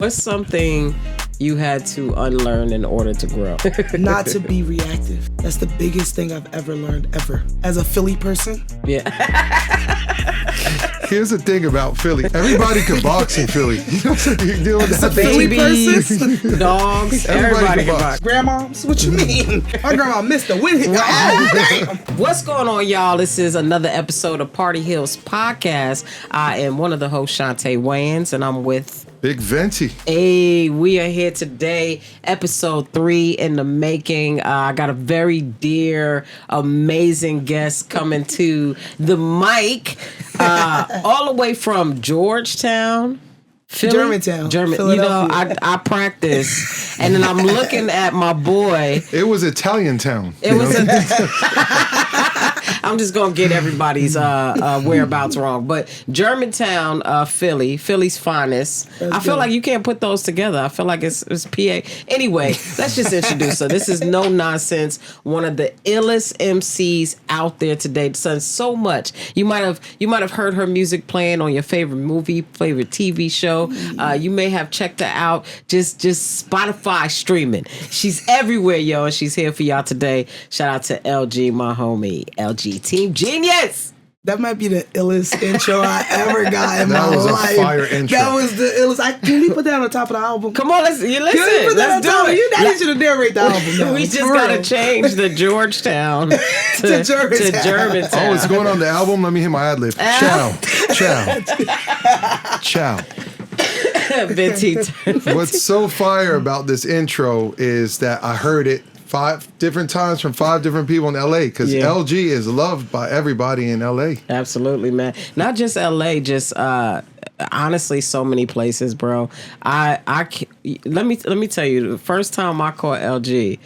What's something you had to unlearn in order to grow? Not to be reactive. That's the biggest thing I've ever learned, ever. As a Philly person. Yeah. Here's the thing about Philly. Everybody can box in Philly. You know what I'm saying? You deal with that. Babies, dogs, everybody can box. Grandmoms? What you mean? My grandma missed the win. What's going on, y'all? This is another episode of Party Hills Podcast. I am one of the hosts, Shantae Wayans, and I'm with... Big Venti. Hey, we are here today, episode 3 in the making. I got a very dear, amazing guest coming to the mic, all the way from Georgetown. Philly? Germantown. You know, I practice, and then I'm looking at my boy. It was Italian town. It was. I'm just gonna get everybody's whereabouts wrong, but Germantown, Philly's finest. I feel like you can't put those together. I feel like it's PA. Anyway, let's just introduce her. This is No Nonsense, one of the illest MCs out there today. Done so much. You might have heard her music playing on your favorite movie, favorite TV show. You may have checked her out just Spotify streaming. She's everywhere, yo, and she's here for y'all today. Shout out to LG, my homie. LG Team Genius. That might be the illest intro I ever got in my life. That was a fire intro. That was the illest. Can we put that on top of the album? Come on, listen. Can we put that on top? I need you to narrate the album now. We just gotta change the Georgetown to Germantown. Oh, it's going on the album? Let me hit my ad lib. Ciao. What's so fire about this intro is that I heard it 5 different times from 5 different people in LA, because LG is loved by everybody in LA. Absolutely, man. Not just LA, just honestly, so many places, bro. Let me tell you, the first time I caught LG,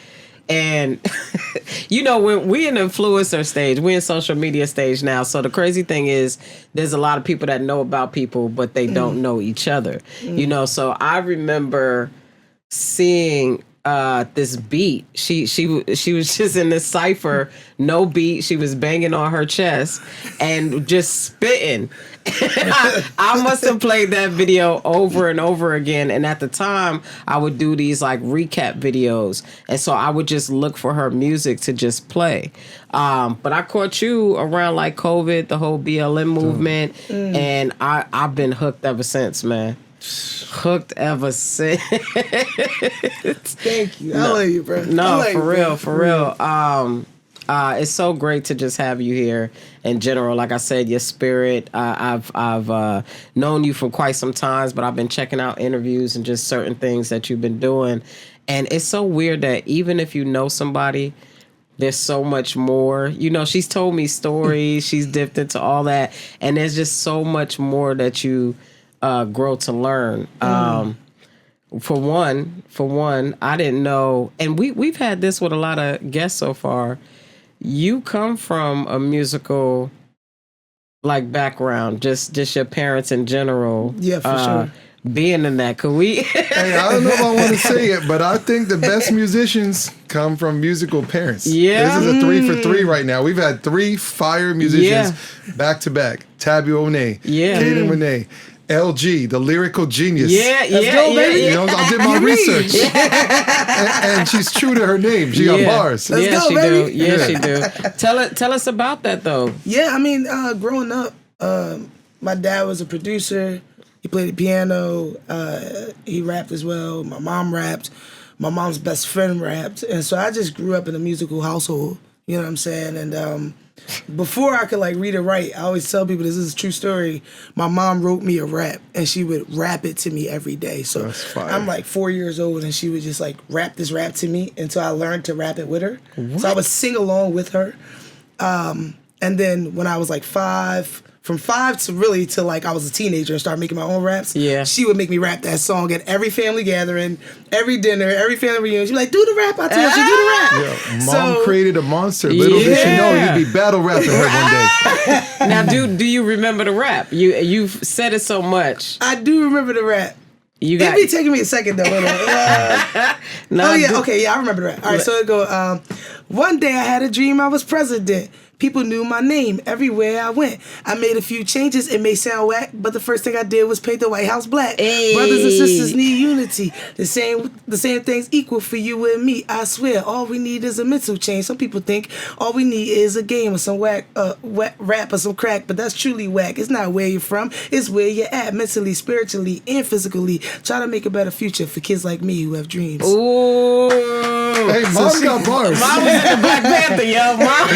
and you know, when we in the influencer stage, we in social media stage now. So the crazy thing is, there's a lot of people that know about people, but they don't know each other. You know, so I remember seeing this beat. She was just in this cypher, no beat. She was banging on her chest and just spitting. I must have played that video over and over again. And at the time, I would do these like recap videos, and so I would just look for her music to just play. But I caught you around like COVID, the whole BLM movement, and I've been hooked ever since, man. Hooked ever since. Thank you. I love you, bro. No, for real. It's so great to just have you here in general. Like I said, your spirit. I've known you for quite some times, but I've been checking out interviews and just certain things that you've been doing. And it's so weird that even if you know somebody, there's so much more. You know, she's told me stories. She's dipped into all that. And there's just so much more that you grow to learn. For one, I didn't know, and we've had this with a lot of guests so far. You come from a musical like background, just your parents in general. Yeah, for sure. Being in that, could we? Hey, I don't know if I want to say it, but I think the best musicians come from musical parents. Yeah. This is a 3 for 3 right now. We've had 3 fire musicians back to back. Tabby O'Neill, Kaden Renee, LG, the lyrical genius. Let's go, baby. You know, I did my research. And she's true to her name. She got bars. Let's go, baby. She do. Tell us about that, though. Yeah, I mean, growing up, my dad was a producer. He played the piano. He rapped as well. My mom rapped. My mom's best friend rapped. And so I just grew up in a musical household. You know what I'm saying? And before I could like read or write, I always tell people this is a true story. My mom wrote me a rap, and she would rap it to me every day. So I'm like 4 years old, and she would just like rap this rap to me until I learned to rap it with her. What? So I would sing along with her. And then when I was like 5, from 5 to really till like I was a teenager and started making my own raps, she would make me rap that song at every family gathering, every dinner, every family reunion. She'd be like, do the rap. I told you, do the rap. Yeah, Mom created a monster. Little did she know you'd be battle rapping her one day. Now, do you remember the rap? You've said it so much. I do remember the rap. It'd be taking me a second though. I remember the rap. All right, so it go. One day I had a dream I was president. People knew my name everywhere I went. I made a few changes. It may sound whack, but the first thing I did was paint the White House black. Hey. Brothers and sisters need unity. The same things equal for you and me. I swear, all we need is a mental change. Some people think all we need is a game or some whack rap or some crack, but that's truly whack. It's not where you're from. It's where you're at, mentally, spiritually, and physically. Try to make a better future for kids like me who have dreams. Ooh. Hey, Mom got bars. Mom was in the Black Panther, yo. Mom.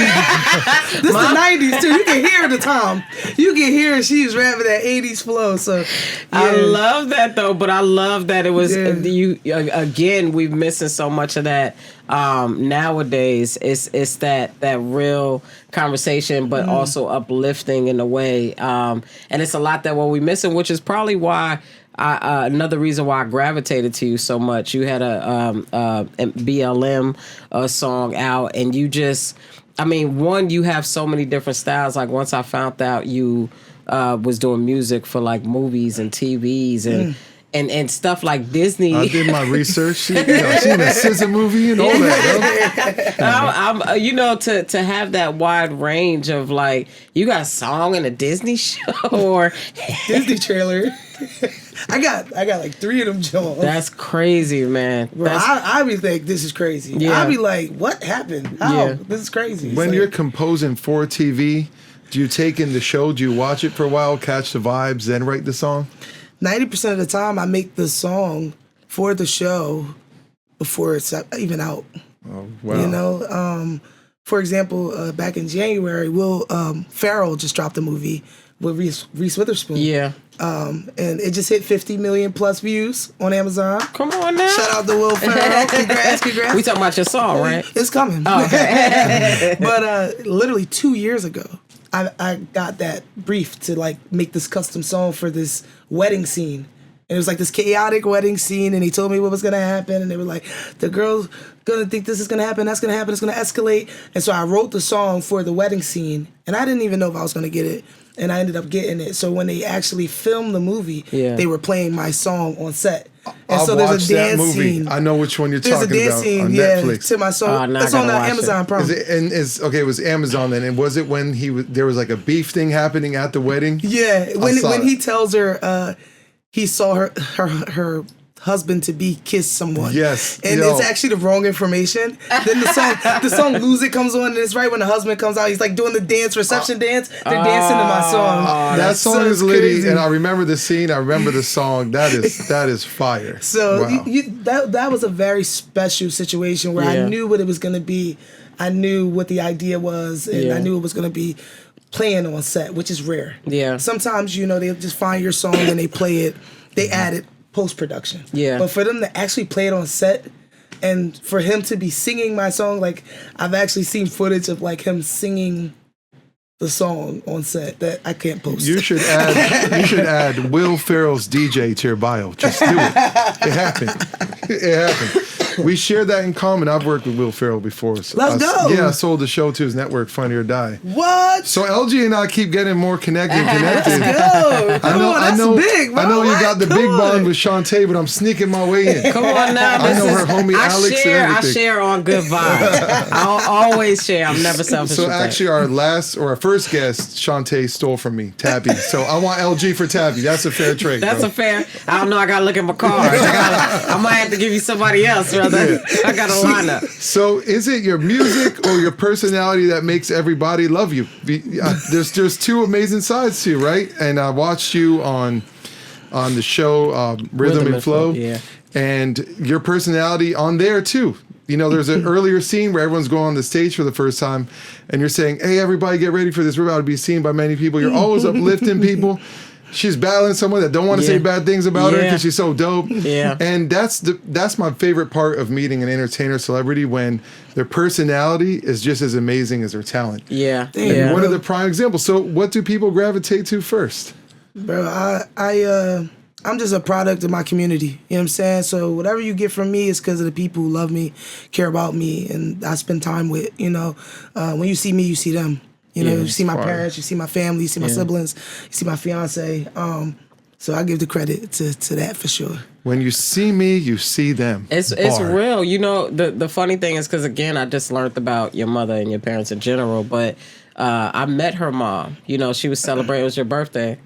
This is the 90s, too. You can hear the time. You can hear she was rapping that 80s flow. So, yeah. I love that, though, but I love that it was, you. Again, we're missing so much of that. Nowadays, it's that real conversation, but also uplifting in a way. And it's a lot that what we're missing, which is probably why another reason why I gravitated to you so much. You had a BLM song out, and you just, I mean, one, you have so many different styles. Like once I found out you was doing music for like movies and TVs and stuff like Disney. I did my research. She in a SZA movie and all that. You know, to have that wide range of like, you got a song in a Disney show or Disney trailer. I got like 3 of them Jones. That's crazy, man. Bro, I be think this is crazy. Yeah. I be like, what happened? How? Yeah. This is crazy. When you're composing for TV, do you take in the show? Do you watch it for a while, catch the vibes, then write the song? 90% of the time, I make the song for the show before it's even out. Oh, wow. You know, for example, back in January, Will Ferrell just dropped a movie with Reese Witherspoon. Yeah. And it just hit 50 million plus views on Amazon. Come on now. Shout out to Will Ferrell. Congrats. We talking about your song, right? It's coming. Oh, okay. But literally 2 years ago, I got that brief to like make this custom song for this wedding scene. And it was like this chaotic wedding scene, and they told me what was gonna happen, and they were like, the girl's gonna think this is gonna happen, that's gonna happen, it's gonna escalate. And so I wrote the song for the wedding scene, and I didn't even know if I was gonna get it, and I ended up getting it. So when they actually filmed the movie, they were playing my song on set. And so there's a dance scene. I know which one you're talking about. There's a dance scene, on Netflix. to my song. It's on Amazon Prime. It was Amazon then. And was it when there was like a beef thing happening at the wedding? Yeah, when he tells her he saw her husband to be kiss someone. Yes. And it's actually the wrong information. Then the song Lose It comes on, and it's right when the husband comes out. He's like doing the reception dance. They're dancing to my song. That song is litty, and I remember the scene. I remember the song. That is fire. So wow. that was a very special situation where I knew what it was going to be. I knew what the idea was, and I knew it was going to be playing on set, which is rare. Yeah. Sometimes, they just find your song and they play it. They add it post-production. Yeah. But for them to actually play it on set and for him to be singing my song, like I've actually seen footage of like him singing the song on set that I can't post. You should add Will Ferrell's DJ to your bio. Just do it. It happened. We share that in common. I've worked with Will Ferrell before. So Let's go. Yeah, I sold the show to his network, Funny or Die. What? So LG and I keep getting more connected. Let's go. I know, big, bro. I know you got the big bond with Shantae, but I'm sneaking my way in. Come on now. I know her homie Alex and everything. I share on good vibes. I'll always share. I'm never selfish. So actually, our first guest, Shantae stole from me, Tabby. So I want LG for Tabby. That's a fair trade. That's a fair. I don't know. I gotta look at my cards. I might have to give you somebody else, brother. Yeah. I got a lineup. So is it your music or your personality that makes everybody love you? There's two amazing sides to you, right? And I watched you on the show Rhythm and Flow, and your personality on there too. There's an earlier scene where everyone's going on the stage for the first time, and you're saying, "Hey, everybody, get ready for this. We're about to be seen by many people." You're always uplifting people. She's battling someone that don't want to say bad things about her because she's so dope. Yeah. And that's my favorite part of meeting an entertainer celebrity, when their personality is just as amazing as their talent. Yeah. And one of the prime examples. So what do people gravitate to first? Bro, I'm just a product of my community. You know what I'm saying? So whatever you get from me is because of the people who love me, care about me, and I spend time with. When you see me, you see them. You see my parents, you see my family, you see my siblings, you see my fiance. So I give the credit to that for sure. When you see me, you see them. It's real. The funny thing is, because again, I just learned about your mother and your parents in general, but I met her mom. You know, she was celebrating. It was your birthday.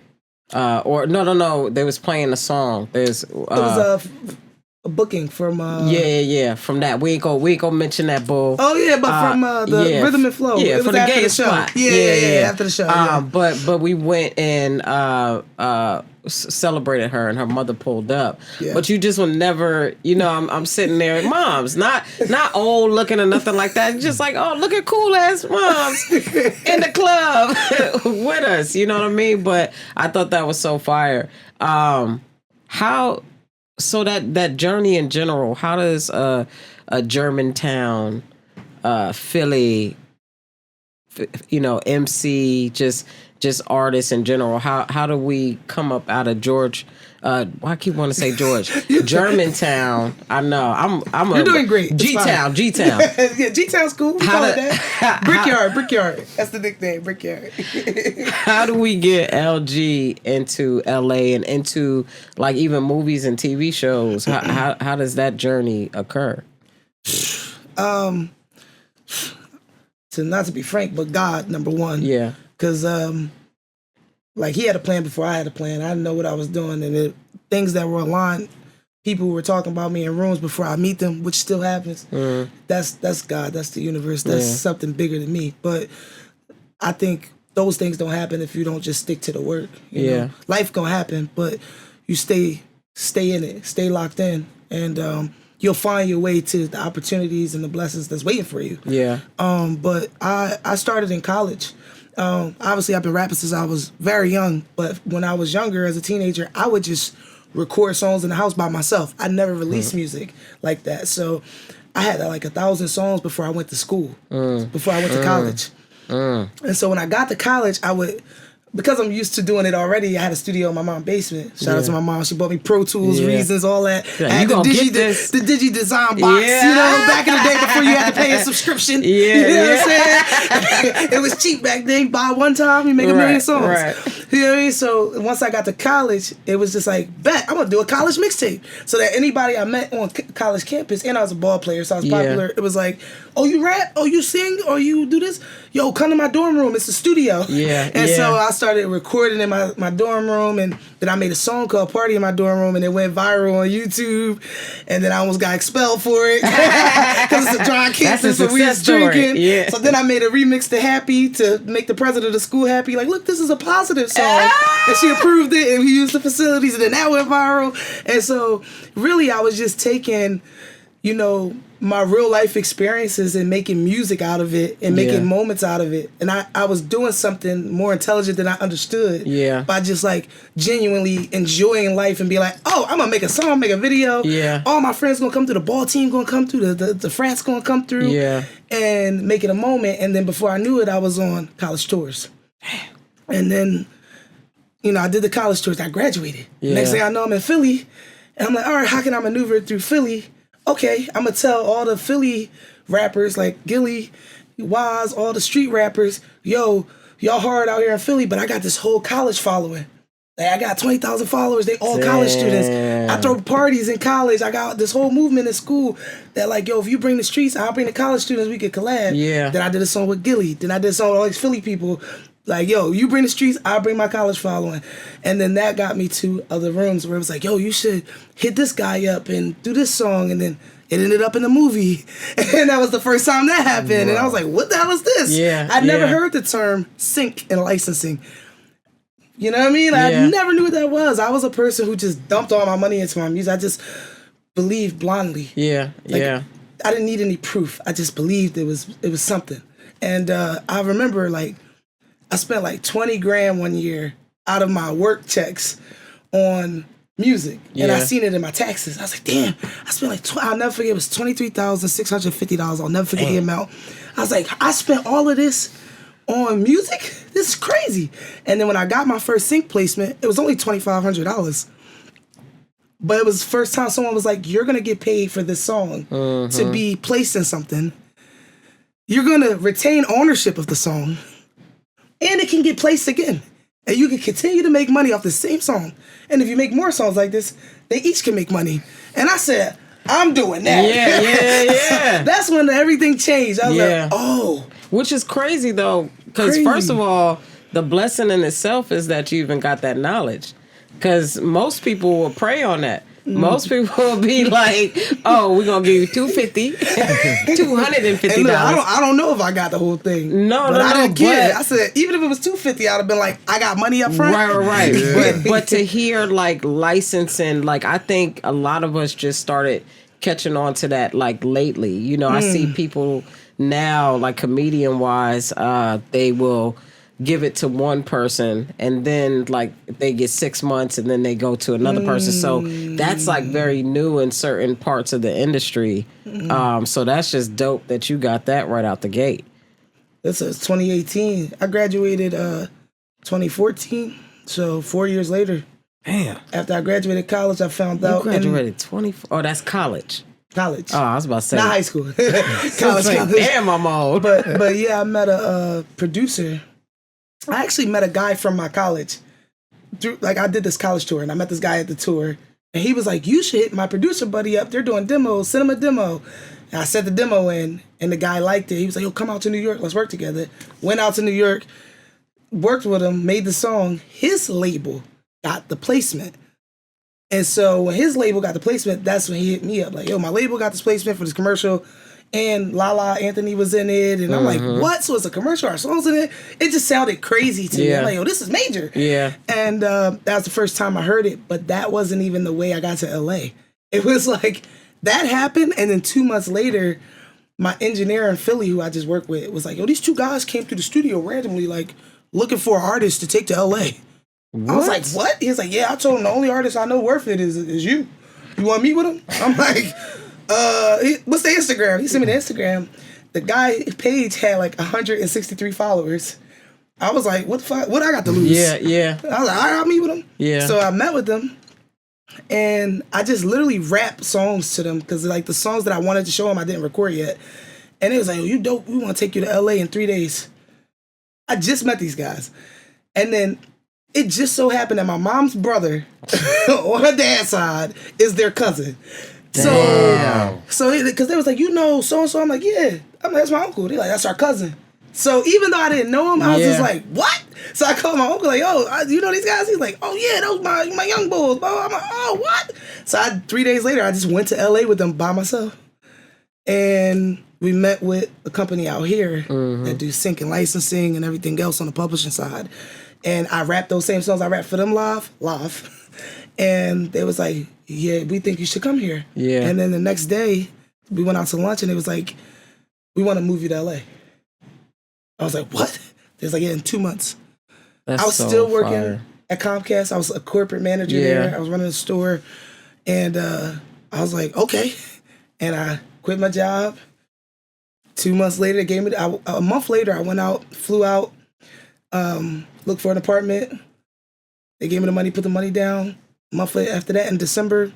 Or no. They was playing a song. There's It was a booking from yeah. From that, we ain't gonna mention that bull. Oh yeah, but from the Rhythm and Flow. Yeah, it was for the after gay the show. spot. Yeah, after the show. Yeah. But we went and celebrated her, and her mother pulled up. Yeah. But you just would never, you know, I'm sitting there, moms, not old looking or nothing like that. Just like, oh, look at cool ass moms in the club with us. You know what I mean? But I thought that was so fire. So that journey in general, how does a Germantown, Philly, you know, MC, just artists in general, how do we come up out of George? Why I keep wanting to say George? Germantown. I know. You're doing great. G-Town. Yeah, G-Town's cool. We call it that. Brickyard. That's the nickname, Brickyard. How do we get LG into LA and into like even movies and TV shows? How does that journey occur? Not to be frank, but God, number one. Yeah. Because like he had a plan before I had a plan. I didn't know what I was doing, and things that were aligned. People were talking about me in rooms before I meet them, which still happens. That's God. That's the universe. That's something bigger than me. But I think those things don't happen if you don't just stick to the work. You know? Life gonna happen, but you stay in it, stay locked in, and you'll find your way to the opportunities and the blessings that's waiting for you. Yeah. But I started in college. Obviously, I've been rapping since I was very young, but when I was younger, as a teenager, I would just record songs in the house by myself. I never released music like that. So I had like 1,000 songs before I went to school, before I went to college. And so when I got to college, I would, because I'm used to doing it already, I had a studio in my mom's basement. Shout out to my mom. She bought me Pro Tools, Reasons, all that. Yeah, I had the Digi Design box, you know, back in the day before you had to pay a subscription. You know what I'm saying? It was cheap back then. Buy one time, you make a million songs. Right. You know what I mean? So once I got to college, it was just like, bet, I'm going to do a college mixtape. So that anybody I met on college campus, and I was a ball player, so I was popular, it was like, oh, you rap? Oh, you sing? Oh, you do this? Yo, come to my dorm room. It's a studio. So I started recording in my dorm room, and then I made a song called Party in My Dorm Room, and it went viral on YouTube, and then I almost got expelled for it because it's a dry campus where we was drinking. So then I made a remix to Happy to make the president of the school happy. Like, look, this is a positive song. And she approved it, and we used the facilities, and then that went viral. And so really I was just taking, you know, my real life experiences and making music out of it and making moments out of it. And I was doing something more intelligent than I understood by just like genuinely enjoying life and be like, oh, I'm gonna make a song, make a video. All my friends gonna come through, the ball team gonna come through, the frats gonna come through and make it a moment. And then before I knew it, I was on college tours. And then, you know, I did the college tours, I graduated. Next thing I know, I'm in Philly, and I'm like, all right, how can I maneuver through Philly? Okay, I'm going to tell all the Philly rappers like Gilly, Waz, all the street rappers, yo, y'all hard out here in Philly, but I got this whole college following. Like, I got 20,000 followers. They all college students. I throw parties in college. I got this whole movement in school that like, yo, if you bring the streets, I'll bring the college students. We could collab. Then I did a song with Gilly. Then I did a song with all these Philly people. Like, yo, you bring the streets, I'll bring my college following. And then that got me to other rooms where it was like, yo, you should hit this guy up and do this song. And then it ended up in the movie. And that was the first time that happened. And I was like, what the hell is this? I'd never heard the term sync and licensing. You know what I mean? I never knew what that was. I was a person who just dumped all my money into my music. I just believed blindly. I didn't need any proof. I just believed it was something. And I remember like, I spent like 20 grand one year out of my work checks on music. And I seen it in my taxes. I was like, damn, I spent like, I'll never forget, it was $23,650. I'll never forget the amount. I was like, I spent all of this on music? This is crazy. And then when I got my first sync placement, it was only $2,500. But it was the first time someone was like, you're going to get paid for this song to be placed in something. You're going to retain ownership of the song. And it can get placed again. And you can continue to make money off the same song. And if you make more songs like this, they each can make money. And I said, I'm doing that. That's when everything changed. I was like, oh. Which is crazy, though, Because first of all, the blessing in itself is that you even got that knowledge. Because most people will prey on that. Most people will be like, "Oh, we're gonna give you $250, $250." Look, I don't know if I got the whole thing. No, I didn't care. I said even if it was $250, I'd have been like, I got money up front. Right. Yeah. But to hear like licensing, like I think a lot of us just started catching on to that like lately. You know, I see people now like comedian wise, they will give it to one person and then like they get 6 months and then they go to another person. So that's like very new in certain parts of the industry. So that's just dope that you got that right out the gate. This is 2018. I graduated 2014. So 4 years later. Damn. After I graduated college, I found out. You graduated 24. Oh, that's college. College. Oh, I was about to say. Not high school. college. Damn, I'm old. But yeah, I met a producer. I actually met a guy from my college. I did this college tour, and I met this guy at the tour. And he was like, you should hit my producer buddy up. They're doing demos. Send him a demo. And I sent the demo in, and the guy liked it. He was like, yo, come out to New York. Let's work together. Went out to New York, worked with him, made the song. His label got the placement. And so when his label got the placement, that's when he hit me up. Like, yo, my label got this placement for this commercial. And Lala Anthony was in it. And I'm like, what? So it's a commercial? Our song's in it? It just sounded crazy to me. I'm like, yo, this is major. Yeah. And that was the first time I heard it. But that wasn't even the way I got to LA. It was like, that happened. And then 2 months later, my engineer in Philly, who I just worked with, was like, yo, these two guys came through the studio randomly, like, looking for artists to take to LA. What? I was like, what? He was like, yeah, I told him the only artist I know worth it is you. You want to meet with him? I'm like... what's the Instagram? He sent me the Instagram. The guy page had like 163 followers. I was like, what the fuck? What I got to lose? Yeah. I was like, all right, I'll meet with him. Yeah. So I met with them, and I just literally rap songs to them because like the songs that I wanted to show them, I didn't record yet. And it was like, oh, you dope. We want to take you to LA in 3 days. I just met these guys. And then it just so happened that my mom's brother on her dad's side is their cousin. Damn. So because they was like, you know, so-and-so. I'm like, yeah. I'm like, that's my uncle. They're like, that's our cousin. So even though I didn't know him, I was just like, what? So I called my uncle like, yo, you know these guys? He's like, oh yeah, those my young bulls. I'm like, oh, what? So 3 days later, I just went to LA with them by myself. And we met with a company out here that do sync and licensing and everything else on the publishing side. And I rapped those same songs I rapped for them live. And they was like, yeah, we think you should come here. Yeah. And then the next day, we went out to lunch, and it was like, we want to move you to LA. I was like, what? They was like, yeah, in 2 months. I was still working at Comcast. I was a corporate manager there. I was running a store. And I was like, okay. And I quit my job. 2 months later, they gave me, a month later, I went out, flew out, looked for an apartment. They gave me the money, put the money down. A month after that, in December,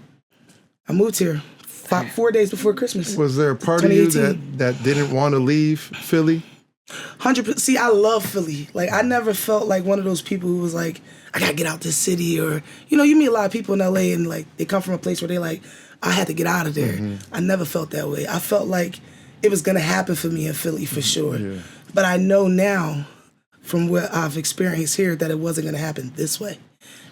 I moved here 4 days before Christmas. Was there a part of you that didn't want to leave Philly? 100%. See, I love Philly. Like, I never felt like one of those people who was like, I gotta get out this city, or, you know, you meet a lot of people in LA and like they come from a place where they like, I had to get out of there. I never felt that way. I felt like it was gonna happen for me in Philly for sure. Yeah. But I know now from what I've experienced here that it wasn't gonna happen this way.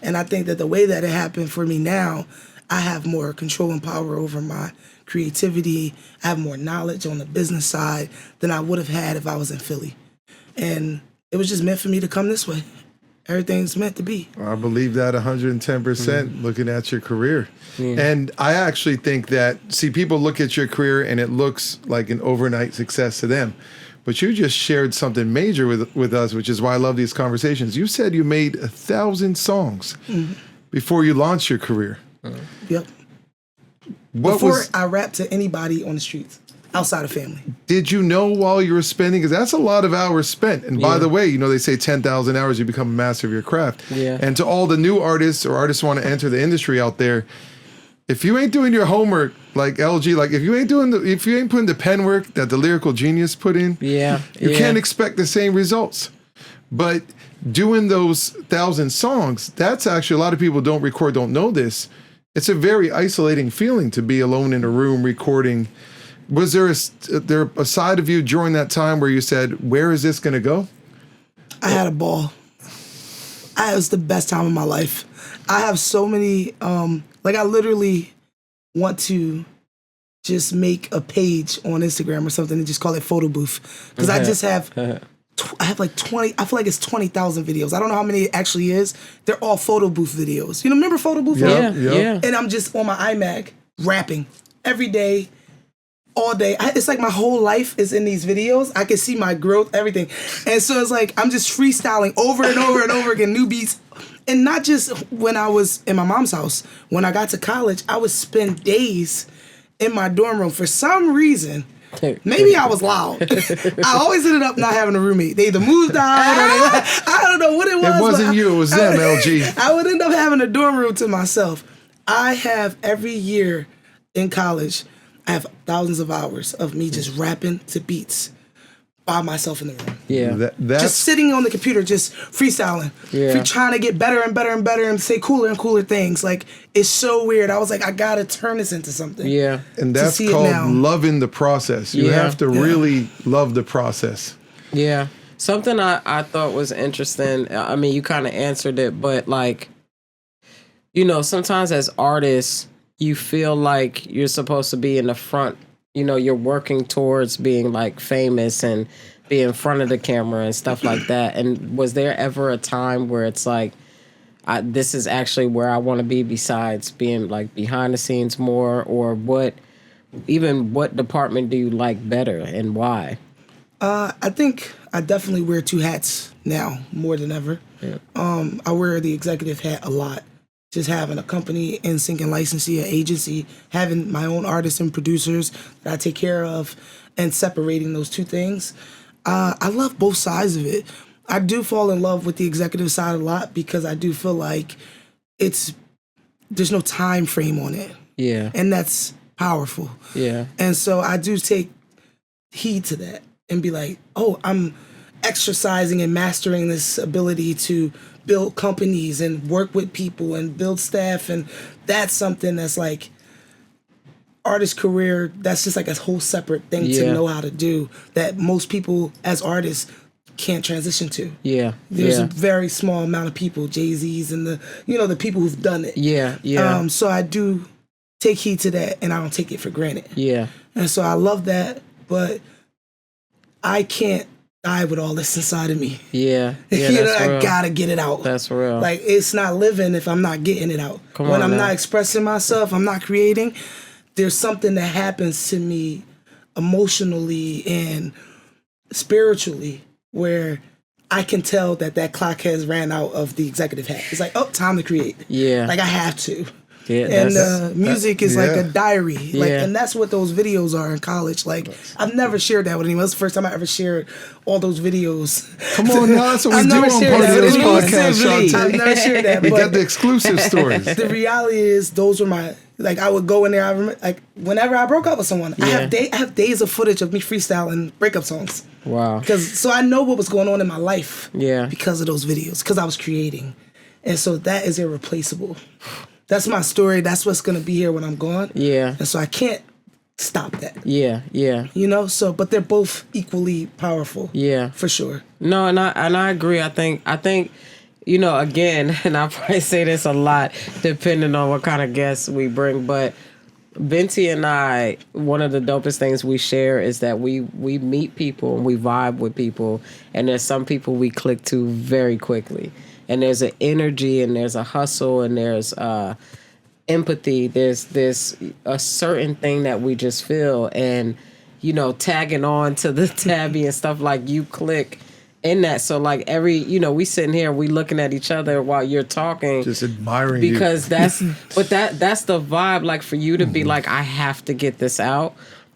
And I think that the way that it happened for me now, I have more control and power over my creativity. I have more knowledge on the business side than I would have had if I was in Philly. And it was just meant for me to come this way. Everything's meant to be. I believe that 110% looking at your career. And I actually think that, see, people look at your career and it looks like an overnight success to them. But you just shared something major with us, which is why I love these conversations. You said you made 1,000 songs before you launched your career. Yep. Before I rapped to anybody on the streets, outside of family. Did you know while you were spending, because that's a lot of hours spent. And by the way, you know, they say 10,000 hours, you become a master of your craft. Yeah. And to all the new artists or artists who want to enter the industry out there, if you ain't doing your homework, like LG, like if you ain't putting the pen work that the lyrical genius put in, you can't expect the same results. But doing those 1,000 songs, that's actually, a lot of people don't know this. It's a very isolating feeling to be alone in a room recording. Was there a side of you during that time where you said, where is this going to go? I had a ball. It was the best time of my life. I have so many, like I literally want to just make a page on Instagram or something and just call it Photo Booth. Because I just have, I have like 20, I feel like it's 20,000 videos. I don't know how many it actually is. They're all Photo Booth videos. You know, remember Photo Booth? Yeah. And I'm just on my iMac rapping every day, all day. It's like my whole life is in these videos. I can see my growth, everything. And so it's like I'm just freestyling over and over and over again, new beats. And not just when I was in my mom's house. When I got to college, I would spend days in my dorm room. For some reason, maybe I was loud. I always ended up not having a roommate. They either moved out or I don't know what it was. It wasn't you, it was them, LG. I would end up having a dorm room to myself. I have every year in college, I have thousands of hours of me just rapping to beats by myself in the room. Yeah. Just sitting on the computer, just freestyling. Yeah. Trying to get better and better and better and say cooler and cooler things. Like, it's so weird. I was like, I gotta turn this into something. Yeah. And that's called loving the process. You have to really love the process. Yeah. Something I thought was interesting, I mean, you kind of answered it, but like, you know, sometimes as artists, you feel like you're supposed to be in the front. You know, you're working towards being like famous and be in front of the camera and stuff like that. And was there ever a time where it's like, this is actually where I want to be besides being like behind the scenes more? Or what department do you like better and why? I think I definitely wear two hats now more than ever. Yeah. I wear the executive hat a lot. Just having a company, NSYNC and licensee, an agency, having my own artists and producers that I take care of, and separating those two things. I love both sides of it. I do fall in love with the executive side a lot because I do feel like there's no time frame on it. Yeah. And that's powerful. Yeah. And so I do take heed to that and be like, oh, I'm exercising and mastering this ability to build companies and work with people and build staff, and that's something that's like artist career, that's just like a whole separate thing to know how to do that most people as artists can't transition to. Yeah. There's a very small amount of people, Jay-Z's and the people who've done it. Yeah. So I do take heed to that and I don't take it for granted. Yeah. And so I love that, but I can't die with all this inside of me. Yeah. I gotta get it out. That's real. Like, it's not living if I'm not getting it out. When I'm not expressing myself, I'm not creating, there's something that happens to me emotionally and spiritually where I can tell that clock has ran out of the executive hat. It's like, oh, time to create. Yeah. Like, I have to. Yeah, and music is like a diary. Like, and that's what those videos are in college. Like, I've never shared that with anyone. That's the first time I ever shared all those videos. Come on, now that's what we do on part of this podcast. I've never shared that. We got the exclusive stories. The reality is, those were my, like, I would go in there. I remember, like, whenever I broke up with someone, I have days of footage of me freestyling breakup songs. Wow. So I know what was going on in my life. Yeah. Because of those videos, because I was creating, and so that is irreplaceable. That's my story. That's what's going to be here when I'm gone. Yeah. And so I can't stop that. Yeah. But they're both equally powerful. Yeah. For sure. No, and I agree. I think, again, and I'll probably say this a lot depending on what kind of guests we bring, but Venti and I, one of the dopest things we share is that we meet people and we vibe with people, and there's some people we click to very quickly. And there's an energy and there's a hustle and there's empathy. There's a certain thing that we just feel. And, tagging on to the Tabby and stuff, like, you click in that. So, like, we sitting here, we looking at each other while you're talking. Just admiring because that's the vibe, like, for you to be like, I have to get this out.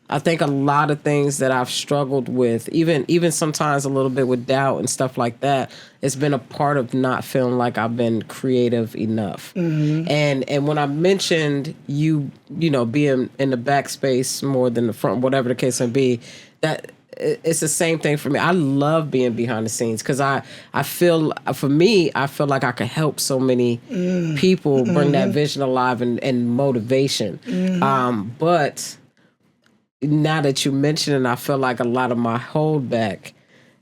I think a lot of things that I've struggled with, even sometimes a little bit with doubt and stuff like that, it's been a part of not feeling like I've been creative enough. Mm-hmm. And when I mentioned you being in the backspace more than the front, whatever the case may be, that it's the same thing for me. I love being behind the scenes because I feel like I can help so many people bring that vision alive and motivation. Mm-hmm. But now that you mention it, I feel like a lot of my holdback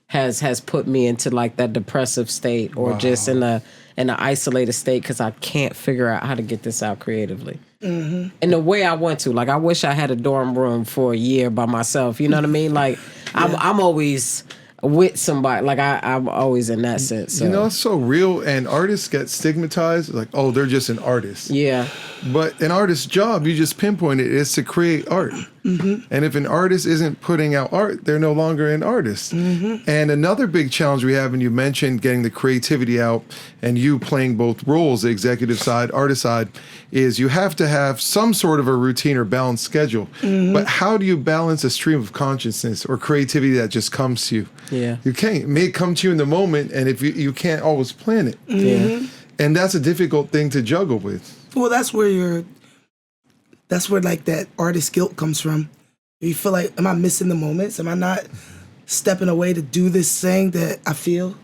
has put me into like that depressive state or just in a isolated state because I can't figure out how to get this out creatively. Mm-hmm. And the way I want to, like, I wish I had a dorm room for a year by myself. You know what I mean? Like, I'm always with somebody. Like, I'm always in that sense. So. You know, it's so real, and artists get stigmatized. Like, oh, they're just an artist. Yeah. But an artist's job, you just pinpointed, is to create art. Mm-hmm. And if an artist isn't putting out art, they're no longer an artist. Mm-hmm. And another big challenge we have, and you mentioned getting the creativity out and you playing both roles, the executive side, artist side, is you have to have some sort of a routine or balanced schedule. Mm-hmm. But how do you balance a stream of consciousness or creativity that just comes to you? Yeah. You can't. It may come to you in the moment, and if you can't always plan it. Mm-hmm. Yeah. And that's a difficult thing to juggle with. Well, that's where like that artist guilt comes from. You feel like, am I missing the moments? Am I not stepping away to do this thing that I feel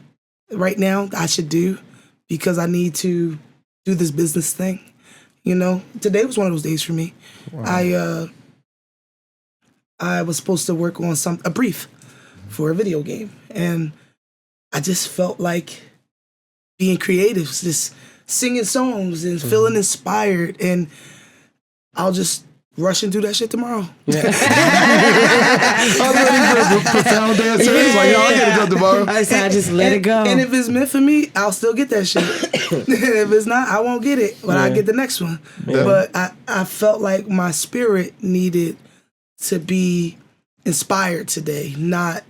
right now I should do because I need to do this business thing? You know, today was one of those days for me. Wow. I was supposed to work on a brief for a video game, and I just felt like being creative, just singing songs and feeling inspired, and I'll just rush and do that shit tomorrow. Yeah. I'm ready for profound answers. Like, I'll get it done tomorrow. I just let it go. And if it's meant for me, I'll still get that shit. If it's not, I won't get it, but I'll get the next one. Yeah. But I felt like my spirit needed to be inspired today, not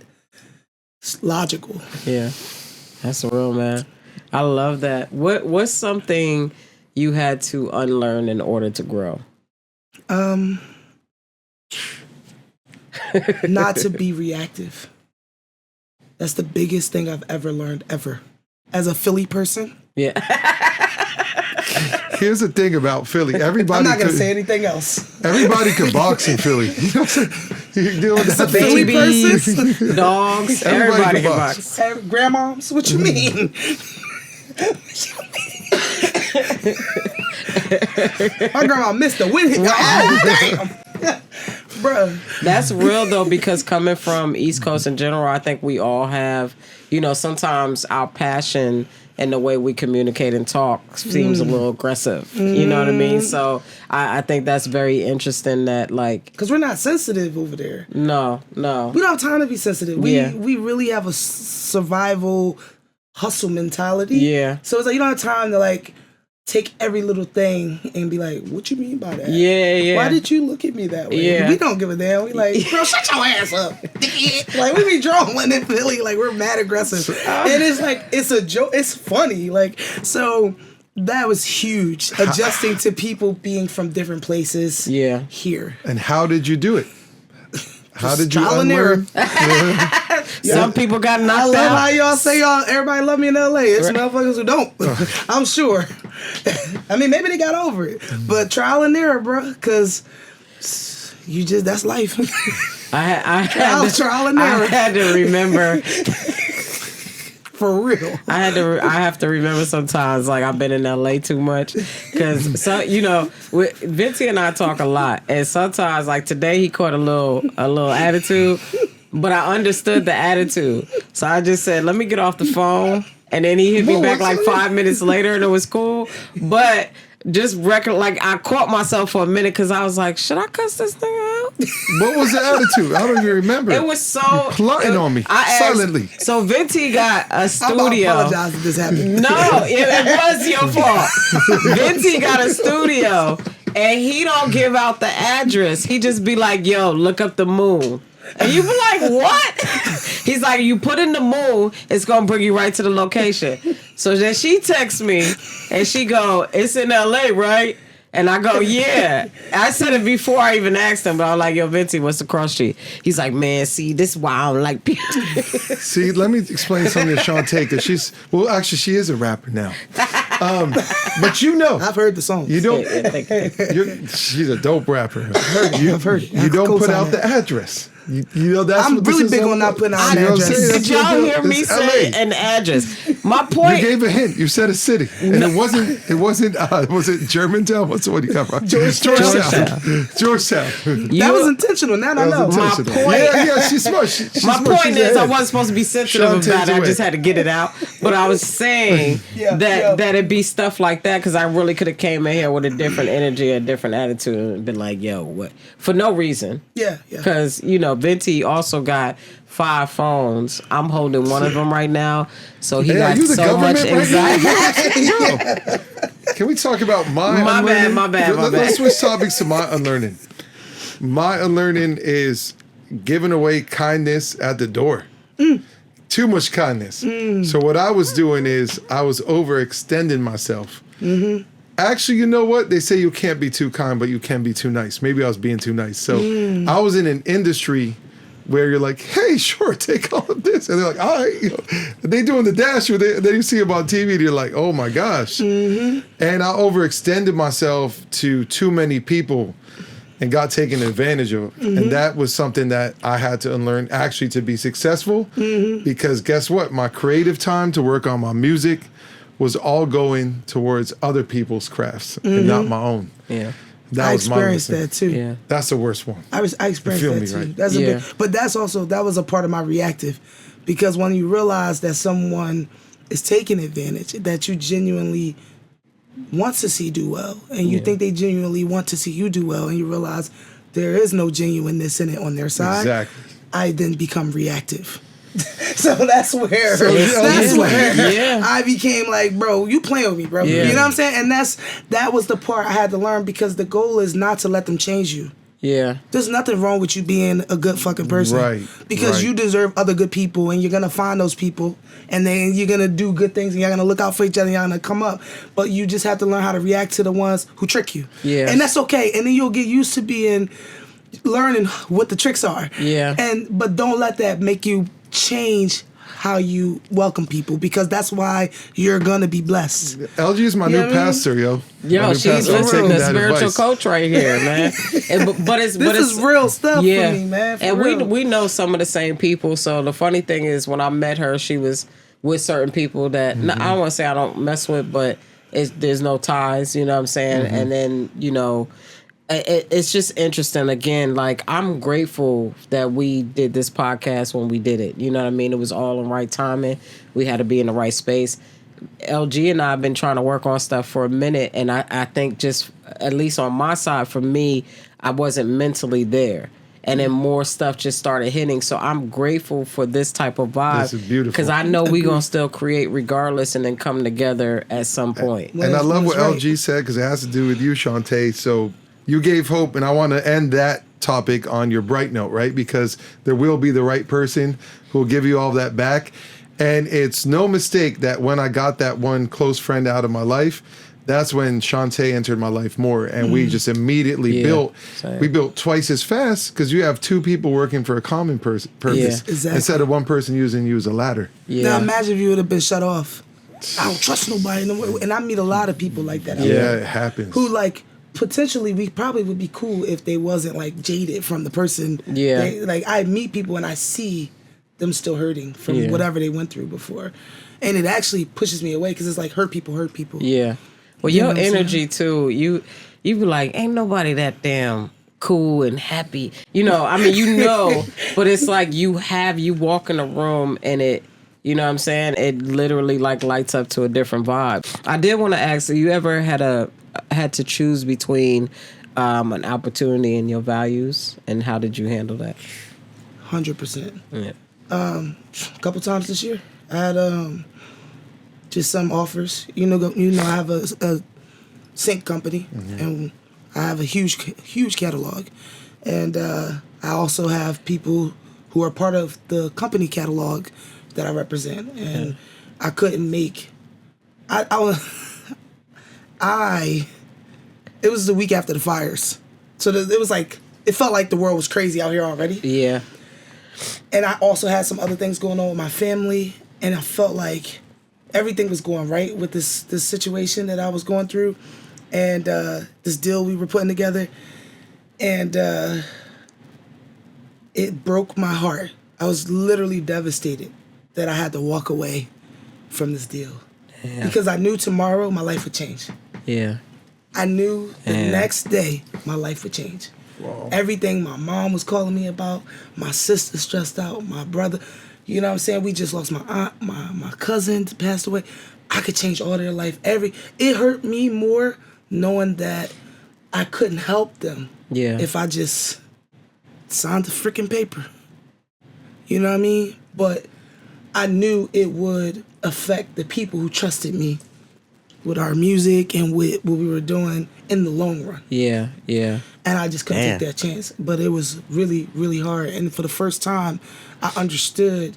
logical. Yeah, that's real, man. I love that. What's something you had to unlearn in order to grow? Not to be reactive. That's the biggest thing I've ever learned, ever. As a Philly person. Yeah. Here's the thing about Philly. Everybody I'm not going to say anything else. Everybody could box in Philly. You know what I'm saying? You deal with that Philly person? Dogs, everybody can box. Grandmoms, what you mean? My grandma missed the wind hit. Oh, damn. Bruh. That's real, though, because coming from East Coast in general, I think we all have, you know, sometimes our passion and the way we communicate and talk seems a little aggressive. You know what I mean? So I think that's very interesting that, like... Because we're not sensitive over there. No. We don't have time to be sensitive. We really have a survival hustle mentality. Yeah. So it's like you don't have time to, like, take every little thing and be like, what you mean by that? Yeah. Why did you look at me that way? Yeah. We don't give a damn. We like, bro, shut your ass up. Like, we be drawing in Philly, like, we're mad aggressive. And it's like, it's a joke. It's funny. Like, so that was huge. Adjusting to people being from different places here. And how did you do it? How did you trial and error. Some people got knocked out. I love how y'all say everybody love me in LA. It's motherfuckers who don't. I'm sure. I mean, maybe they got over it. But trial and error, bro. Because that's life. Trial and error. I had to remember. For real. I have to remember sometimes, like, I've been in LA too much. Because, you know, Vinci and I talk a lot. And sometimes, like, today he caught a little attitude. But I understood the attitude. So I just said, let me get off the phone. And then he hit me back like 5 minutes later and it was cool. But just like, I caught myself for a minute because I was like, should I cuss this thing out? What was the attitude? I don't even remember. It was so... You're plotting on me silently. So Vinci got a studio. I apologize if this happened. No, it was your fault. Vinci got a studio and he don't give out the address. He just be like, yo, look up the moon. And you be like, what? He's like, you put in the moon, it's going to bring you right to the location. So then she texts me, and she go, it's in LA, right? And I go, yeah. I said it before I even asked him, but I was like, yo, Vinci, what's the cross street? He's like, man, see, this is why I don't like people. See, let me explain something to Shantae, because she is a rapper now. But you know. I've heard the songs. You don't. She's a dope rapper. I've heard it. You don't put out the address. You know, that's I'm really big on not putting out an address. Did y'all hear me say an address? My point. You gave a hint. You said a city, and it wasn't. Was it Germantown? What's the one you got from? Georgetown. That was intentional. Now I know. My point. Yeah, she's smart. She's My smart. point She's is, I ahead. wasn't supposed to be sensitive about it. I just had to get it out. But I was saying that it'd be stuff like that because I really could have came in here with a different energy, a different attitude, and been like, "Yo, what?" For no reason. Yeah. Because Venti also got 5 phones. I'm holding one of them right now, so he got so much anxiety. Bro, can we talk about my unlearning? My bad. Let's switch topics to my unlearning. My unlearning is giving away kindness at the door. Too much kindness. So what I was doing is I was overextending myself. Actually, you know what? They say you can't be too kind, but you can be too nice. Maybe I was being too nice. So I was in an industry where you're like, hey, sure, take all of this. And they're like, all right. They doing the dash. Then you see them on TV and you're like, oh my gosh. And I overextended myself to too many people and got taken advantage of. And that was something that I had to unlearn actually to be successful. Because guess what? My creative time to work on my music was all going towards other people's crafts and not my own. Yeah. I experienced that too. Yeah. That's the worst one. I experienced feel that me, too. right? That's a big, but that was a part of my reactive, because when you realize that someone is taking advantage, that you genuinely want to see do well, and you think they genuinely want to see you do well, and you realize there is no genuineness in it on their side. Exactly. I then become reactive. So that's where I became like, bro, you playing with me, bro. Yeah. You know what I'm saying? And that was the part I had to learn, because the goal is not to let them change you. Yeah. There's nothing wrong with you being a good fucking person. Right. Because you deserve other good people, and you're going to find those people, and then you're going to do good things, and you're going to look out for each other, and you're going to come up. But you just have to learn how to react to the ones who trick you. Yeah. And that's okay. And then you'll get used to learning what the tricks are. Yeah. But don't let that make you change how you welcome people, because that's why you're gonna be blessed. LG is my new pastor, yo. Yo, she's listening to spiritual coach right here, man. But it's real stuff for me, man. And we know some of the same people. So the funny thing is, when I met her, she was with certain people that I don't want to say I don't mess with, but there's no ties. You know what I'm saying? And then it's just interesting. Again, like, I'm grateful that we did this podcast when we did it. You know what I mean? It was all in right timing. We had to be in the right space. LG and I have been trying to work on stuff for a minute, and I think just, at least on my side, for me, I wasn't mentally there. And then more stuff just started hitting. So I'm grateful for this type of vibe. This is beautiful. Because I know we're going to still create regardless and then come together at some point. And I love what LG said, because it has to do with you, Shantae. So you gave hope, and I want to end that topic on your bright note, right? Because there will be the right person who will give you all that back. And it's no mistake that when I got that one close friend out of my life, that's when Shantae entered my life more. And we just immediately built twice as fast, because you have 2 people working for a common purpose exactly. instead of one person using you as a ladder. Yeah. Now imagine if you would have been shut off. I don't trust nobody no more. And I meet a lot of people like that. It happens. Who, like, potentially we probably would be cool if they wasn't like jaded from the person. Yeah. Like, I meet people and I see them still hurting from whatever they went through before. And it actually pushes me away, because it's like hurt people. Yeah. Well, your energy too, you be like, ain't nobody that damn cool and happy. But it's like you walk in a room and it, you know what I'm saying? It literally like lights up to a different vibe. I did want to ask, you ever had to choose between an opportunity and your values, and how did you handle that? 100%. Yeah. A couple times this year, I had just some offers. I have a sync company, and I have a huge catalog, and I also have people who are part of the company catalog that I represent, and I couldn't make. It was the week after the fires, so it was like, it felt like the world was crazy out here already. Yeah. And I also had some other things going on with my family, and I felt like everything was going right with this situation that I was going through, and this deal we were putting together, and it broke my heart. I was literally devastated that I had to walk away from this deal. Because I knew tomorrow my life would change. Yeah. I knew the next day my life would change. Wow. Everything my mom was calling me about, my sister stressed out, my brother, you know what I'm saying? We just lost my aunt, my cousin passed away. I could change all their life. It hurt me more knowing that I couldn't help them if I just signed the freaking paper. You know what I mean? But I knew it would affect the people who trusted me with our music and with what we were doing in the long run. Yeah, yeah. And I just couldn't take that chance. But it was really, really hard. And for the first time, I understood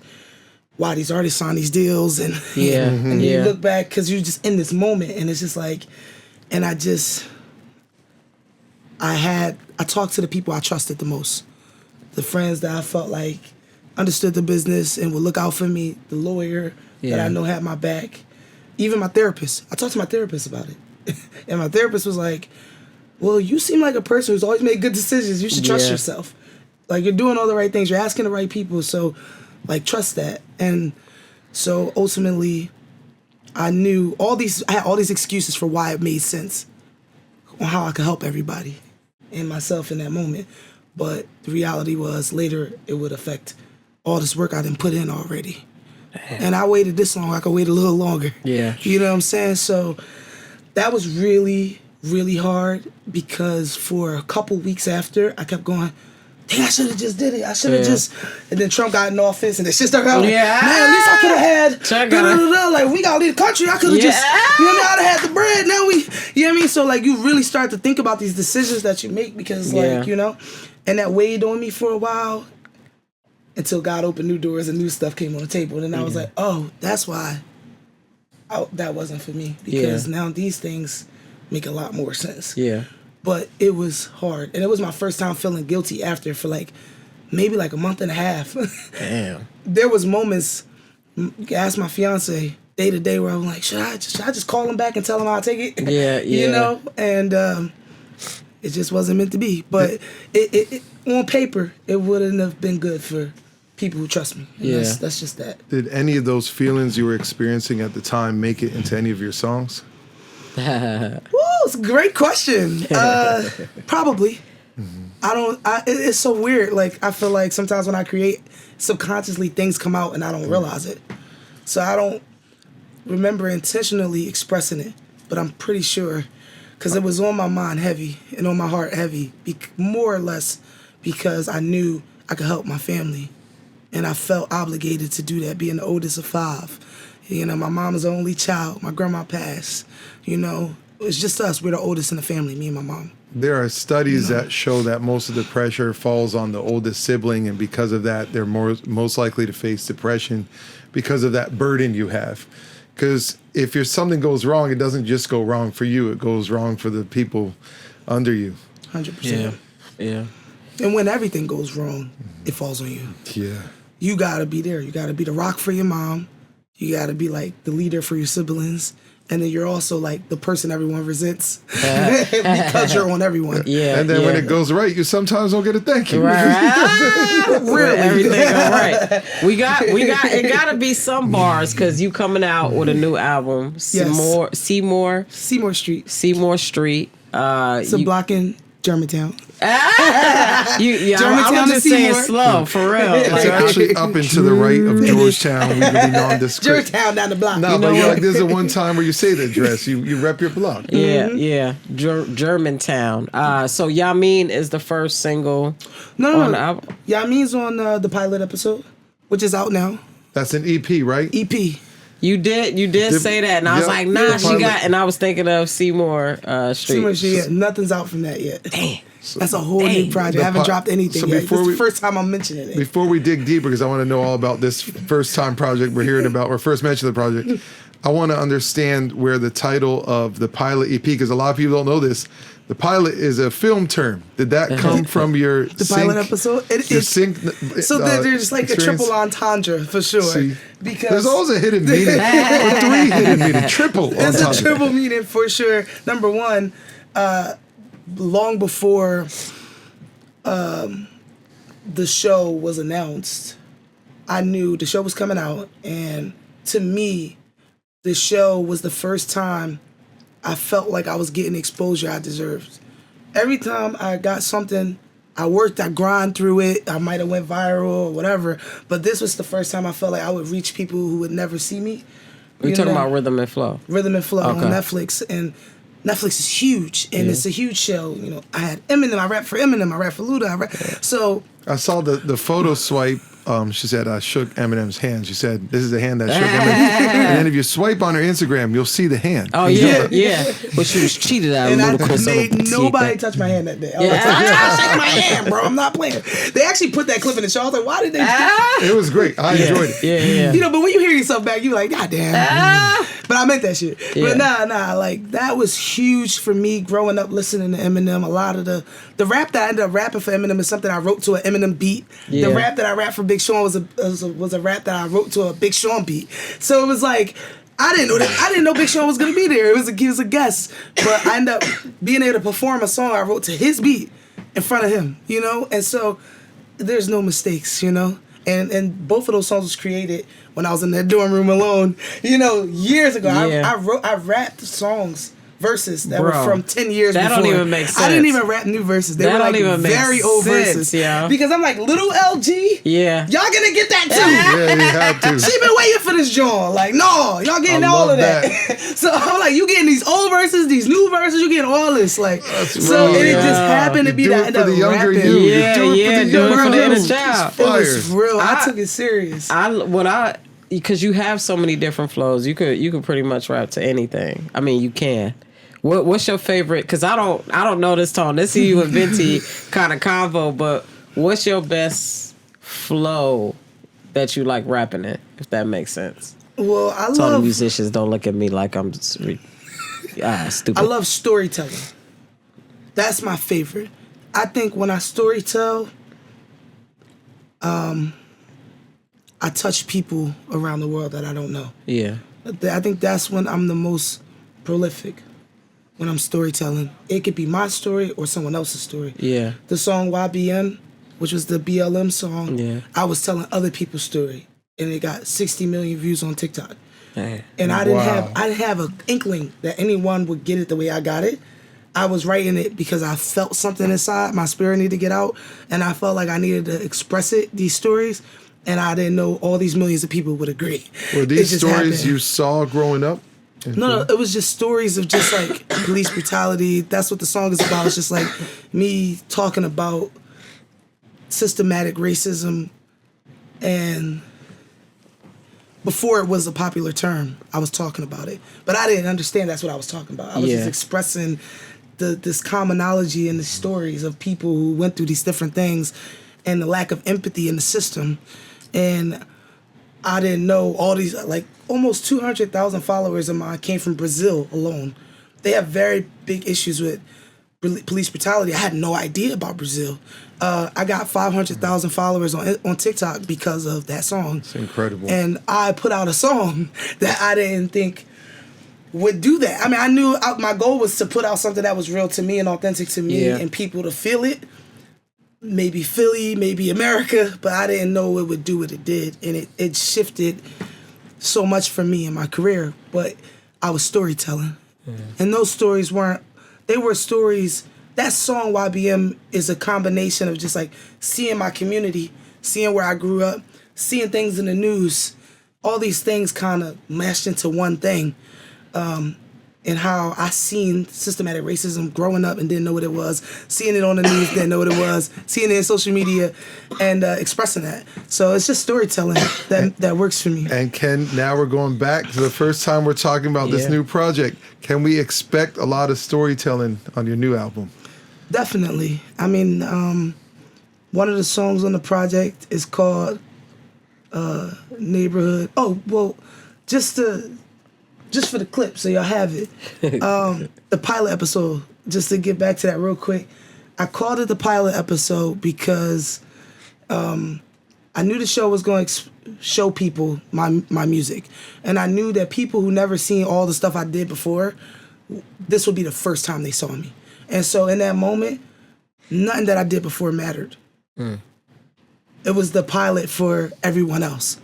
why these artists sign these deals. And, and you look back, because you're just in this moment. And it's just like, and I talked to the people I trusted the most. The friends that I felt like understood the business and would look out for me. The lawyer that I know had my back. Even my therapist. I talked to my therapist about it. And my therapist was like, well, you seem like a person who's always made good decisions. You should trust yourself. Like, you're doing all the right things. You're asking the right people. So, like, trust that. And so, ultimately, I had all these excuses for why it made sense on how I could help everybody and myself in that moment. But the reality was, later, it would affect all this work I didn't put in already. And I waited this long. I could wait a little longer. Yeah. You know what I'm saying? So that was really, really hard, because for a couple weeks after, I kept going, dang, I should have just did it. I should have just. And then Trump got in office, and they shit started out. Like, man, at least I could have had. Like, we got to leave the country. I could have just. You know what I mean? I'd have had the bread. Now we. You know what I mean? So, like, you really start to think about these decisions that you make, because, like, you know, and that weighed on me for a while. Until God opened new doors and new stuff came on the table. And then I was like, oh, that's why that wasn't for me. Because now these things make a lot more sense. Yeah. But it was hard. And it was my first time feeling guilty after for maybe a month and a half. Damn. There was moments, you can ask my fiance day to day, where I'm like, should I just call him back and tell him I'll take it? Yeah, yeah. You know? And it just wasn't meant to be. But it on paper, it wouldn't have been good for people who trust me. And that's just that. Did any of those feelings you were experiencing at the time make it into any of your songs? Woo, it's a great question. Probably. It's so weird. Like, I feel like sometimes when I create, subconsciously things come out and I don't realize it. So I don't remember intentionally expressing it, but I'm pretty sure, because it was on my mind heavy and on my heart heavy, more or less because I knew I could help my family. And I felt obligated to do that, being the oldest of 5. You know, my mom was the only child. My grandma passed. You know, it's just us. We're the oldest in the family, me and my mom. There are studies that show that most of the pressure falls on the oldest sibling, and because of that, they're most likely to face depression because of that burden you have. Because if something goes wrong, it doesn't just go wrong for you. It goes wrong for the people under you. 100%. Yeah. And when everything goes wrong, it falls on you. Yeah. You gotta be there. You gotta be the rock for your mom. You gotta be like the leader for your siblings. And then you're also like the person everyone resents because you're on everyone. Yeah. And then when it goes right, you sometimes don't get a thank you. Right. Really? Everything go right. It gotta be some bars, because you coming out with a new album. Seymour Street. It's a block in Germantown. I was just saying slow, for real. It's actually up and to the right of Georgetown. We can be nondescript. Georgetown down the block. No, but you're like, there's a one time where you say the address. You rep your block. Yeah. Germantown. So Yamean is the first single on the album? Yamean's on the pilot episode, which is out now. That's an EP, right? EP. You did say that, and I was like, nah, she got, and I was thinking of Seymour Street. Seymour Street, nothing's out from that yet. Damn. That's a whole new project. I haven't dropped anything yet. This is the first time I'm mentioning it. Before we dig deeper, because I want to know all about this first time project we're hearing about, or first mention of the project, I want to understand where the title of the pilot EP, because a lot of people don't know this, the pilot is a film term. Did that come from your pilot episode? So there's like a triple entendre for sure. See, because there's always a hidden meaning, or 3 hidden meaning, triple entendre. There's a triple meaning for sure. Number one, long before the show was announced, I knew the show was coming out, and to me, the show was the first time I felt like I was getting the exposure I deserved. Every time I got something, I worked, I grind through it. I might have went viral or whatever, but this was the first time I felt like I would reach people who would never see me. You're talking about Rhythm and Flow. Rhythm and Flow on Netflix, and Netflix is huge, and it's a huge show. You know, I had Eminem, I rap for Eminem, I rap for Luda, so I saw the photo swipe. She said, I shook Eminem's hand. She said, this is the hand that shook Eminem. And then if you swipe on her Instagram, you'll see the hand. Oh, yeah. But she was cheated out of And I made nobody touch my hand that day. I was like, I shake my hand, bro. I'm not playing. They actually put that clip in the show. I was like, why did they? It was great. I enjoyed it. Yeah. You know, but when you hear yourself back, you're like, God damn. But I meant that shit. Yeah. But nah, like, that was huge for me growing up listening to Eminem. A lot of the rap that I ended up rapping for Eminem is something I wrote to an Eminem beat. Yeah. The rap that I rapped for Big Sean was a rap that I wrote to a Big Sean beat. So it was like, I didn't know Big Sean was gonna be there. He was a guest. But I ended up being able to perform a song I wrote to his beat in front of him, you know? And so there's no mistakes, you know? And both of those songs was created when I was in that dorm room alone, you know, years ago. Yeah. I rapped songs, verses that were from 10 years that before. Don't even make sense. I didn't even rap new verses. They that were like don't even very make old sense, verses. Yeah. Because I'm like, little LG? Yeah. Y'all gonna get that too. Yeah, you had to. She been waiting for this joint. Like, no, y'all getting I all love of that. So I'm like, you getting these old verses, these new verses, you getting all this. Like, so and it just happened to be do that I it ended for the up younger rapping. you. Yeah, do it do it for the inner you. child. It was real. I I took it serious. Because you have so many different flows, you could pretty much rap to anything. I mean, you can. What's your favorite? Because I don't know this tone. This is you and Venti kind of convo, but what's your best flow that you like rapping in? If that makes sense. Well, I So all the love musicians don't look at me like I'm just stupid. I love storytelling. That's my favorite. I think when I storytell, I touch people around the world that I don't know. Yeah. I think that's when I'm the most prolific. When I'm storytelling, it could be my story or someone else's story. Yeah. The song YBN, which was the BLM song, Yeah. I was telling other people's story, and it got 60 million views on TikTok. Man. And I didn't have an inkling that anyone would get it the way I got it. I was writing it because I felt something inside. My spirit needed to get out, and I felt like I needed to express it. These stories, and I didn't know all these millions of people would agree. Were these stories you saw growing up? No, it was just stories of just like police brutality. That's what the song is about. It's just like me talking about systematic racism, and before it was a popular term, I was talking about it. But I didn't understand that's what I was talking about. I was just expressing this commonology in the stories of people who went through these different things and the lack of empathy in the system. And I didn't know all these, like almost 200,000 followers of mine came from Brazil alone. They have very big issues with police brutality. I had no idea about Brazil. I got 500,000 followers on TikTok because of that song. It's incredible. And I put out a song that I didn't think would do that. I mean, I knew my goal was to put out something that was real to me and authentic to me and people to feel it. Maybe Philly, maybe America, but I didn't know it would do what it did. And it shifted so much for me in my career. But I was storytelling. And those stories were stories. That song YBM is a combination of just like seeing my community, seeing where I grew up, seeing things in the news, all these things kind of mashed into one thing. And how I seen systematic racism growing up and didn't know what it was, seeing it on the news, didn't know what it was, seeing it in social media, and expressing that. So it's just storytelling that works for me. And Ken, now we're going back to the first time we're talking about this new project. Can we expect a lot of storytelling on your new album? Definitely. I mean, one of the songs on the project is called Neighborhood. Oh, well, just for the clip, so y'all have it. The pilot episode, just to get back to that real quick. I called it the pilot episode because I knew the show was going to show people my music. And I knew that people who never seen all the stuff I did before, this would be the first time they saw me. And so in that moment, nothing that I did before mattered. It was the pilot for everyone else.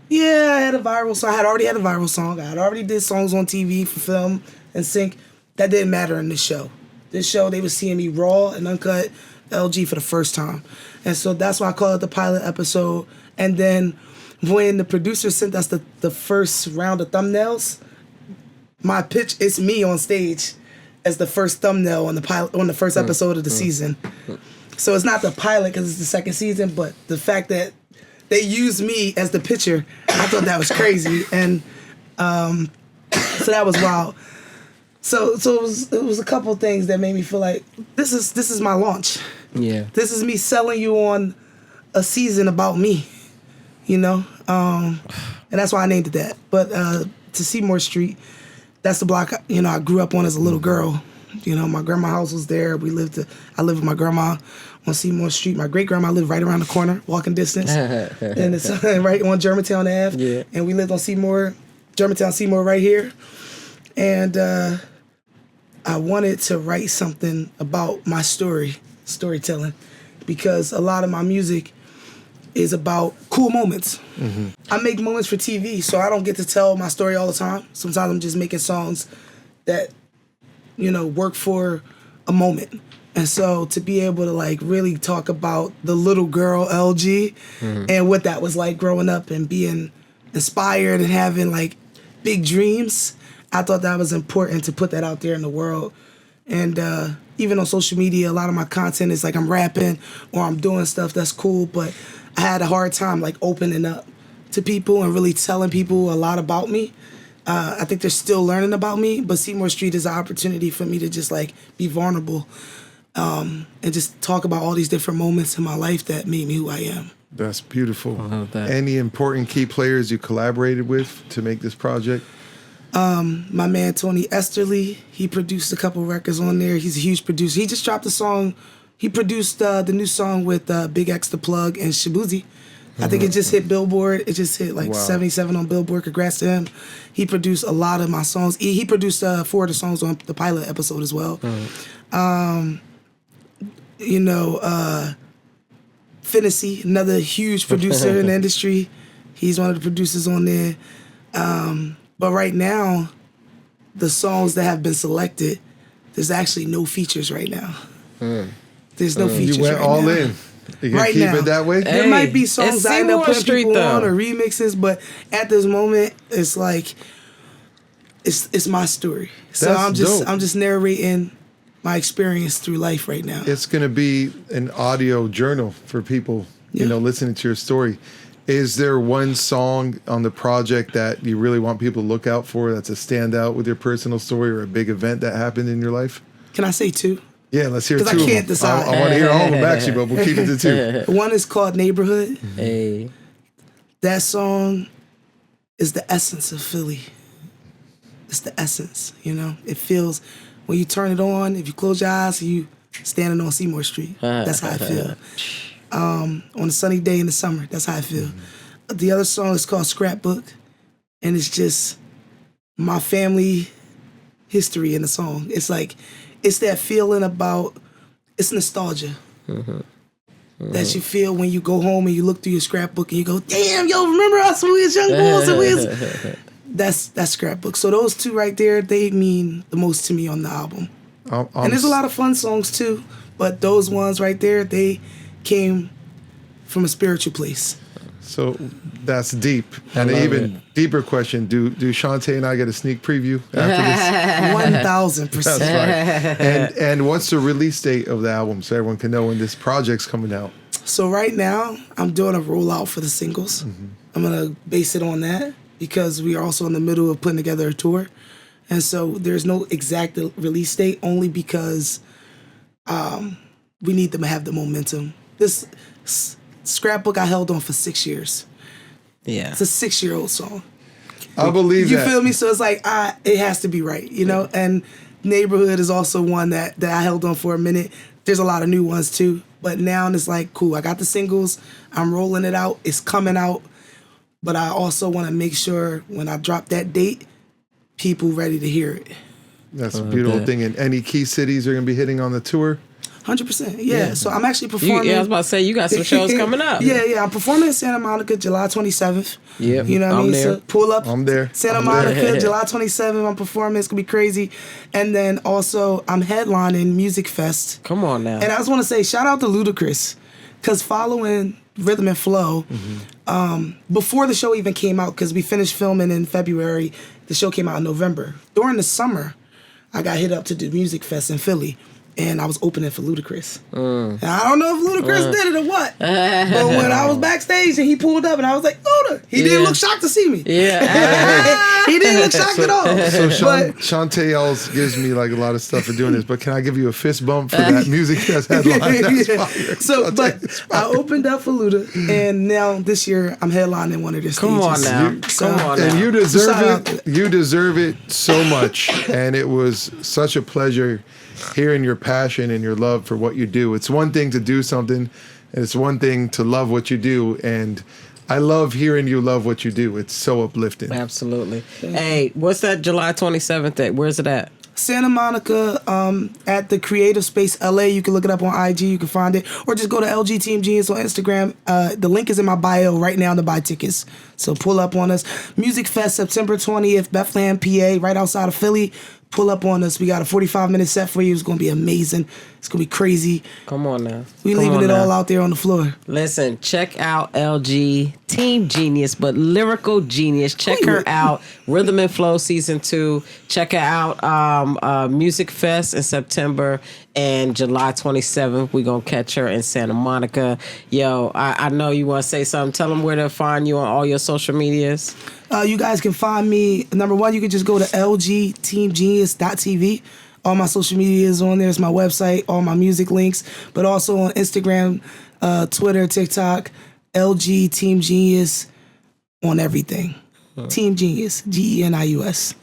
Yeah, I had a viral song. I had already had a viral song. I had already did songs on TV for film and sync. That didn't matter in this show. This show, they were seeing me raw and uncut LG for the first time. And so that's why I call it the pilot episode. And then when the producer sent us the first round of thumbnails, my pitch is me on stage as the first thumbnail on the pilot on the first episode of the season. So it's not the pilot because it's the second season, but the fact that they used me as the picture, I thought that was crazy. And so that was wild. So it was a couple of things that made me feel like this is my launch. Yeah. This is me selling you on a season about me, you know? And that's why I named it that. But to Seymour Street, that's the block, you know, I grew up on as a little girl. You know, my grandma's house was there. I lived with my grandma on Seymour Street. My great grandma lived right around the corner, walking distance. And it's right on Germantown Ave. Yeah. And we lived on Germantown Seymour right here. And I wanted to write something about my storytelling, because a lot of my music is about cool moments. Mm-hmm. I make moments for TV, so I don't get to tell my story all the time. Sometimes I'm just making songs that, you know, work for a moment. And so to be able to like really talk about the little girl LG and what that was like growing up and being inspired and having like big dreams, I thought that was important to put that out there in the world. And even on social media, a lot of my content is like I'm rapping or I'm doing stuff that's cool, but I had a hard time like opening up to people and really telling people a lot about me. I think they're still learning about me, but Seymour Street is an opportunity for me to just like be vulnerable and just talk about all these different moments in my life that made me who I am. That's beautiful. I love that. Any important key players you collaborated with to make this project? My man Tony Esterly, he produced a couple records on there. He's a huge producer. He just dropped a song. He produced the new song with Big X the Plug and Shabuzi. I think it just hit Billboard. It just hit like 77 on Billboard. Congrats to him. He produced a lot of my songs. He produced 4 of the songs on the pilot episode as well. You know, Finnessy, another huge producer in the industry. He's one of the producers on there. But right now, the songs that have been selected, there's actually no features right now. There's no features right now. You went all in. You can keep it that way? There might be songs I end up putting people on though. or remixes, but at this moment, it's like, it's my story. So That's I'm just narrating my experience through life right now. It's going to be an audio journal for people, you know, listening to your story. Is there one song on the project that you really want people to look out for that's a standout with your personal story or a big event that happened in your life? Can I say 2? Yeah, let's hear 2 of them. Because I can't decide. I want to hear all of them actually, but we'll keep it to 2. One is called Neighborhood. Hey. That song is the essence of Philly. It's the essence, you know? It feels, when you turn it on, if you close your eyes, you standing on Seymour Street. That's how I feel. On a sunny day in the summer, that's how I feel. The other song is called Scrapbook, and it's just my family history in the song. It's like, it's that feeling about, it's nostalgia that you feel when you go home and you look through your scrapbook and you go, damn, yo, remember us when we was young boys and we was... That's Scrapbook. So those 2 right there, they mean the most to me on the album. And there's a lot of fun songs too, but those ones right there, they came from a spiritual place. So that's deep. And an even deeper question, do Shantae and I get a sneak preview after this? 1,000%. That's right. And what's the release date of the album so everyone can know when this project's coming out? So right now, I'm doing a rollout for the singles. I'm going to base it on that because we are also in the middle of putting together a tour. And so there's no exact release date, only because we need them to have the momentum. This Scrapbook I held on for 6 years. Yeah. It's a 6-year-old song. I believe that. You feel me? So it's like, it has to be right, you know? And Neighborhood is also one that I held on for a minute. There's a lot of new ones too. But now it's like, cool, I got the singles. I'm rolling it out. It's coming out. But I also want to make sure when I drop that date, people ready to hear it. That's a beautiful thing. And any key cities are going to be hitting on the tour? 100%. Yeah. So I'm actually performing. I was about to say, you got some shows coming up. Yeah. I'm performing in Santa Monica July 27th. Yeah. You know what I mean? There. So pull up. I'm there. Santa Monica, July 27th. I'm performing. It's going to be crazy. And then also, I'm headlining Music Fest. Come on now. And I just want to say, shout out to Ludacris. Because following Rhythm and Flow, before the show even came out, because we finished filming in February, the show came out in November. During the summer, I got hit up to do Music Fest in Philly, and I was opening for Ludacris. And I don't know if Ludacris did it or what, but when I was backstage and he pulled up and I was like, Luda, he didn't look shocked to see me. Yeah. He didn't look shocked at all. So But- Shantae else gives me like a lot of stuff for doing this, but can I give you a fist bump for that Music Fest headline? That's fire. So, but I opened up for Luda, and now this year I'm headlining one of their stages. Come on now. Come on And now. you deserve Shout out it. You deserve it so much. And it was such a pleasure hearing your passion and your love for what you do. It's one thing to do something, and it's one thing to love what you do. And I love hearing you love what you do. It's so uplifting. Absolutely. Hey, what's that July 27th at? Where's it at? Santa Monica, at the Creative Space LA. You can look it up on IG. You can find it, or just go to LG Team Genius on Instagram. The link is in my bio right now to buy tickets. So pull up on us. Music Fest September 20th, Bethlehem, PA, right outside of Philly. Pull up on us. We got a 45-minute set for you. It's gonna be amazing. It's gonna be crazy. Come on now. We Come leaving on it now. all out there on the floor. Listen, check out LG Team Genius, but Lyrical Genius. Check her out. Rhythm and Flow Season 2. Check her out. Music Fest in September, and July 27th, we're going to catch her in Santa Monica. Yo, I know you want to say something. Tell them where to find you on all your social medias. You guys can find me. Number one, you can just go to lgteamgenius.tv. All my social media is on there. It's my website, all my music links, but also on Instagram, Twitter, TikTok, LG Team Genius, on everything. Team Genius, GENIUS.